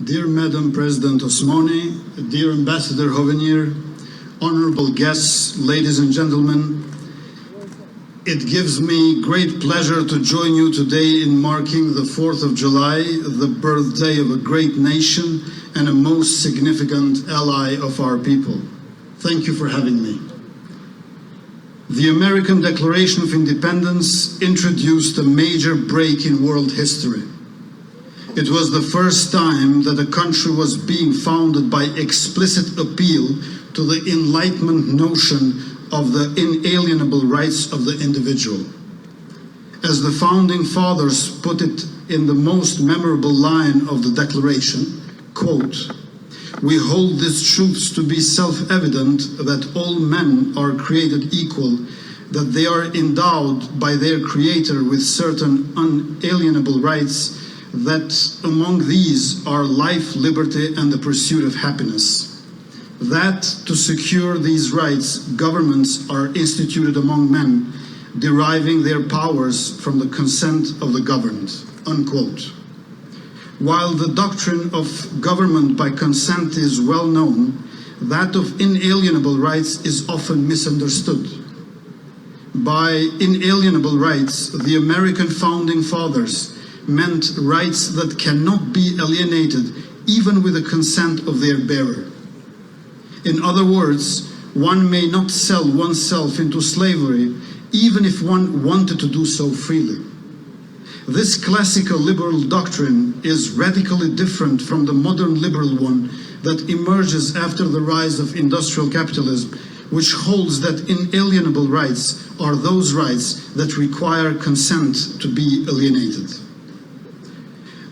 Dear Madam President Osmani, dear Ambassador Hovenir, honorable guests, ladies and gentlemen, it gives me great pleasure to join you today in marking the 4th of July, the birthday of a great nation and a most significant ally of our people. Thank you for having me. The American Declaration of Independence introduced a major break in world history. It was the first time that a country was being founded by explicit appeal to the Enlightenment notion of the inalienable rights of the individual. As the Founding Fathers put it in the most memorable line of the Declaration, quote, "We hold these truths to be self-evident that all men are created equal, that they are endowed by their Creator with certain unalienable rights, that among these are life, liberty, and the pursuit of happiness. That to secure these rights, governments are instituted among men, deriving their powers from the consent of the governed," unquote. While the doctrine of government by consent is well known, that of inalienable rights is often misunderstood. By inalienable rights, the American Founding Fathers meant rights that cannot be alienated even with the consent of their bearer. In other words, one may not sell oneself into slavery even if one wanted to do so freely. This classical liberal doctrine is radically different from the modern liberal one that emerges after the rise of industrial capitalism, which holds that inalienable rights are those rights that require consent to be alienated.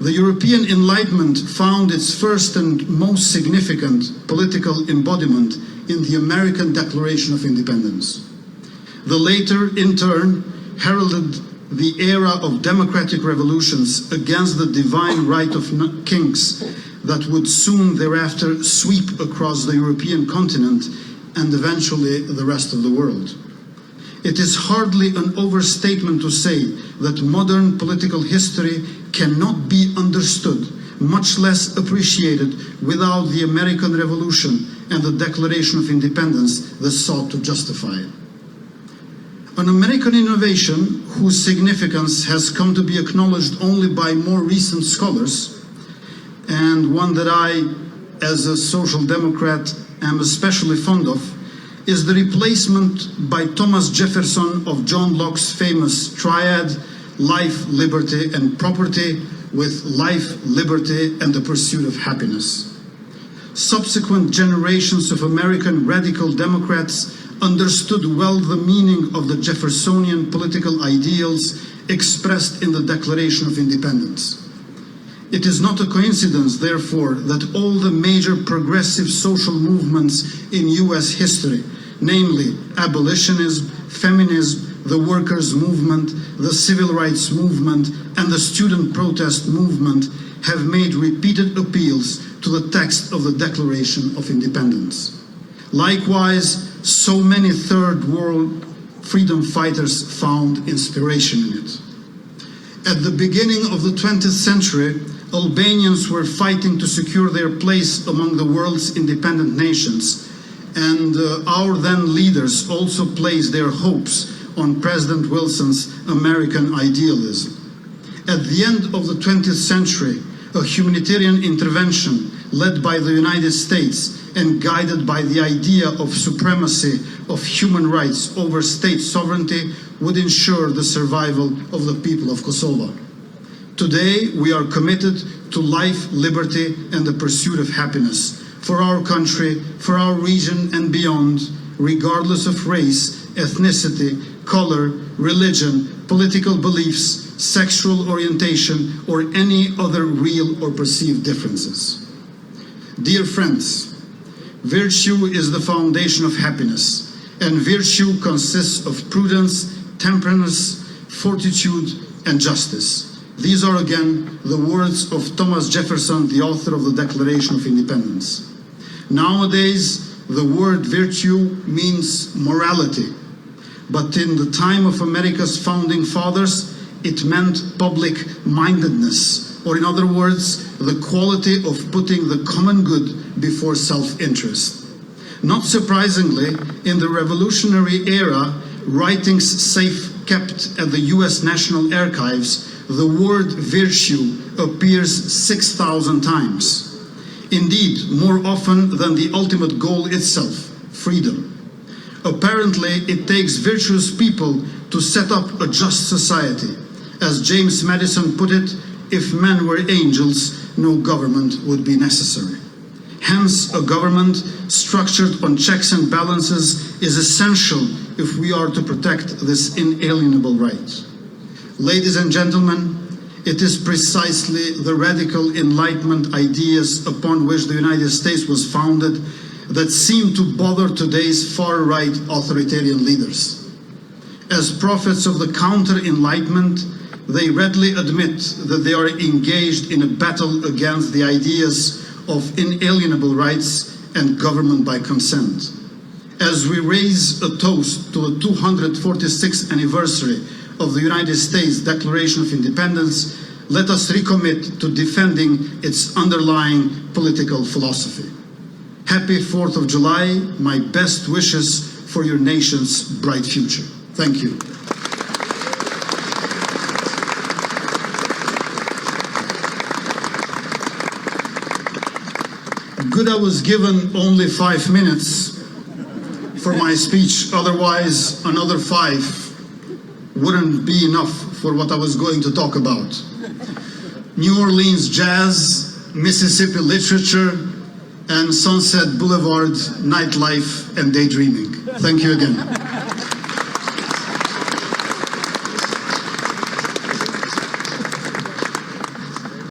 The European Enlightenment found its first and most significant political embodiment in the American Declaration of Independence. The later, in turn, heralded the era of democratic revolutions against the divine right of kings that would soon thereafter sweep across the European continent and eventually the rest of the world. It is hardly an overstatement to say that modern political history cannot be understood, much less appreciated, without the American Revolution and the Declaration of Independence that sought to justify it. An American innovation whose significance has come to be acknowledged only by more recent scholars, and one that I, as a social democrat, am especially fond of, is the replacement by Thomas Jefferson of John Locke's famous triad, life, liberty, and property, with life, liberty, and the pursuit of happiness. Subsequent generations of American radical Democrats understood well the meaning of the Jeffersonian political ideals expressed in the Declaration of Independence. It is not a coincidence, therefore, that all the major progressive social movements in US history, namely abolitionism, feminism, the workers' movement, the civil rights movement, and the student protest movement, have made repeated appeals to the text of the Declaration of Independence. Likewise, so many Third World freedom fighters found inspiration in it. At the beginning of the 20th century, Albanians were fighting to secure their place among the world's independent nations, and our then leaders also placed their hopes on President Wilson's American idealism. At the end of the 20th century, a humanitarian intervention led by the United States and guided by the idea of supremacy of human rights over state sovereignty would ensure the survival of the people of Kosovo. Today, we are committed to life, liberty, and the pursuit of happiness for our country, for our region and beyond, regardless of race, ethnicity, color, religion, political beliefs, sexual orientation, or any other real or perceived differences. Dear friends, virtue is the foundation of happiness, and virtue consists of prudence, temperance, fortitude, and justice. These are again the words of Thomas Jefferson, the author of the Declaration of Independence. Nowadays, the word virtue means morality, but in the time of America's founding fathers, it meant public-mindedness, or in other words, the quality of putting the common good before self-interest. Not surprisingly, in the revolutionary era, writings safe kept at the US National Archives, the word virtue appears 6,000 times. Indeed, more often than the ultimate goal itself, freedom. Apparently, it takes virtuous people to set up a just society. As James Madison put it, if men were angels, no government would be necessary. Hence, a government structured on checks and balances is essential if we are to protect this inalienable right. Ladies and gentlemen, it is precisely the radical Enlightenment ideas upon which the United States was founded that seem to bother today's far-right authoritarian leaders. As prophets of the counter-Enlightenment, they readily admit that they are engaged in a battle against the ideas of inalienable rights and government by consent. As we raise a toast to the 246th anniversary of the United States Declaration of Independence, let us recommit to defending its underlying political philosophy. Happy 4th of July, my best wishes for your nation's bright future. Thank you. Good, I was given only 5 minutes for my speech, otherwise another 5 wouldn't be enough for what I was going to talk about. New Orleans jazz, Mississippi literature, and Sunset Boulevard nightlife and daydreaming. Thank you again.